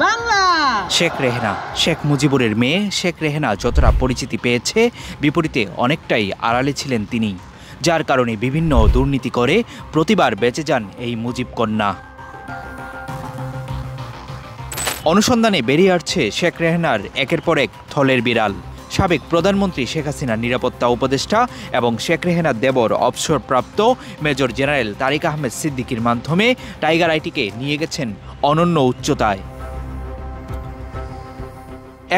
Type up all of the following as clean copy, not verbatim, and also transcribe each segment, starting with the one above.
বাংলা। শেখ রেহেনা, শেখ মুজিবুরের মেয়ে শেখ রেহেনা যতটা পরিচিতি পেয়েছে, বিপরীতে অনেকটাই আড়ালে ছিলেন তিনি, যার কারণে বিভিন্ন দুর্নীতি করে প্রতিবার বেঁচে যান এই মুজিব কন্যা। অনুসন্ধানে বেরিয়ে আসছে শেখ রেহেনার একের পর এক থলের বিড়াল। সাবেক প্রধানমন্ত্রী শেখ হাসিনার নিরাপত্তা উপদেষ্টা এবং শেখ রেহেনার দেবর অবসরপ্রাপ্ত মেজর জেনারেল তারিক আহমেদ সিদ্দিকীর মাধ্যমে টাইগার আইটিকে নিয়ে গেছেন অনন্য উচ্চতায়।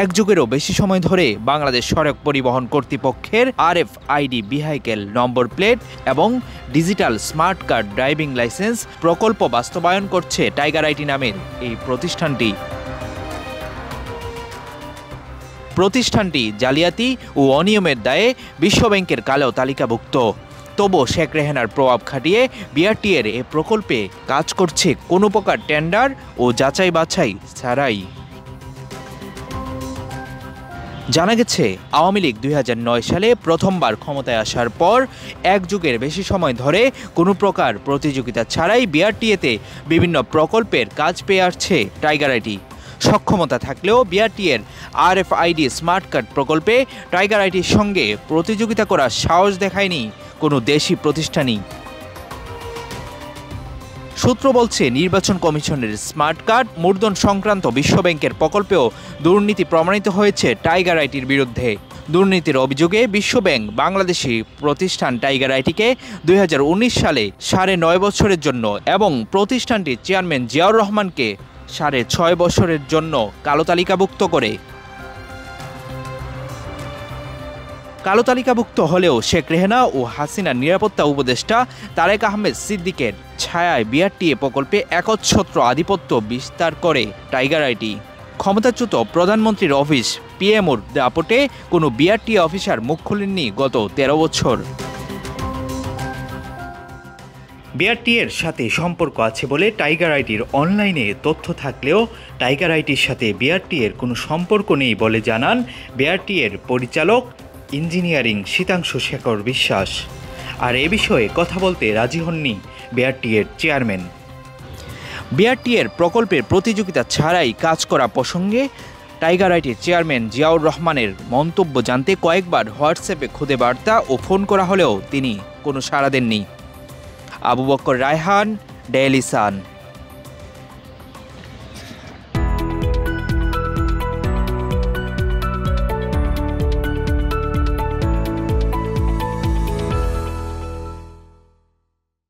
এক যুগেরও বেশি সময় ধরে বাংলাদেশ সড়ক পরিবহন কর্তৃপক্ষের RFID ভেহিক্যাল নম্বর প্লেট এবং digital smart card driving licence প্রকল্প বাস্তবায়ন করছে টাইগার আইটি নামের এই প্রতিষ্ঠানটি জালিয়াতি ও অনিয়মের দায়ে বিশ্বব্যাংকের কালো তালিকাভুক্ত। তবু শেখ রেহেনার প্রভাব খাটিয়ে BRT-এর এ প্রকল্পে কাজ করছে কোনো প্রকার টেন্ডার ও যাচাই বাছাই ছাড়াই। জানা গেছে, আওয়ামী লীগ 2009 সালে প্রথমবার ক্ষমতায় আসার পর এক যুগের বেশি সময় ধরে কোনো প্রকার প্রতিযোগিতা ছাড়াই BRT-তে বিভিন্ন প্রকল্পের কাজ পেয়ে আসছে টাইগার আইটি। সক্ষমতা থাকলেও BRT-এর RFID স্মার্ট কার্ড প্রকল্পে টাইগার আইটির সঙ্গে প্রতিযোগিতা করার সাহস দেখায়নি কোনো দেশি প্রতিষ্ঠানই। সূত্র বলছে, নির্বাচন কমিশনের স্মার্ট কার্ড মুদ্রণ সংক্রান্ত বিশ্বব্যাংকের প্রকল্পেও দুর্নীতি প্রমাণিত হয়েছে টাইগার আইটির বিরুদ্ধে। দুর্নীতির অভিযোগে বিশ্বব্যাংক বাংলাদেশি প্রতিষ্ঠান টাইগার আইটিকে 2019 সালে 9.5 বছরের জন্য এবং প্রতিষ্ঠানটির চেয়ারম্যান জিয়াউর রহমানকে 6.5 বছরের জন্য কালো তালিকাভুক্ত করে। কালো তালিকাভুক্ত হলেও শেখ রেহেনা ও হাসিনার নিরাপত্তা উপদেষ্টা তারেক আহমেদ সিদ্দিকের ছায়ায় BRT প্রকল্পে একচ্ছত্র আধিপত্য বিস্তার করে টাইগার আইটি। ক্ষমতাচ্যুত প্রধানমন্ত্রীর অফিস PMOর দাপটে কোনো BRT অফিসার মুখ খোলেননি গত 13 বছর। BRT-এর সাথে সম্পর্ক আছে বলে টাইগার আইটির অনলাইনে তথ্য থাকলেও টাইগার আইটির সাথে BRT-এর কোনো সম্পর্ক নেই বলে জানান BRT-এর পরিচালক ইঞ্জিনিয়ারিং শীতাংশু শেখর বিশ্বাস। আর এ বিষয়ে কথা বলতে রাজি হননি BRT-এর চেয়ারম্যান। BRT-এর প্রকল্পের প্রতিযোগিতা ছাড়াই কাজ করা প্রসঙ্গে টাইগার আইটির চেয়ারম্যান জিয়াউর রহমানের মন্তব্য জানতে কয়েকবার হোয়াটসঅ্যাপে খুদে বার্তা ও ফোন করা হলেও তিনি কোনো সাড়া দেননি। Abu Bakr Raihan, Daily Sun.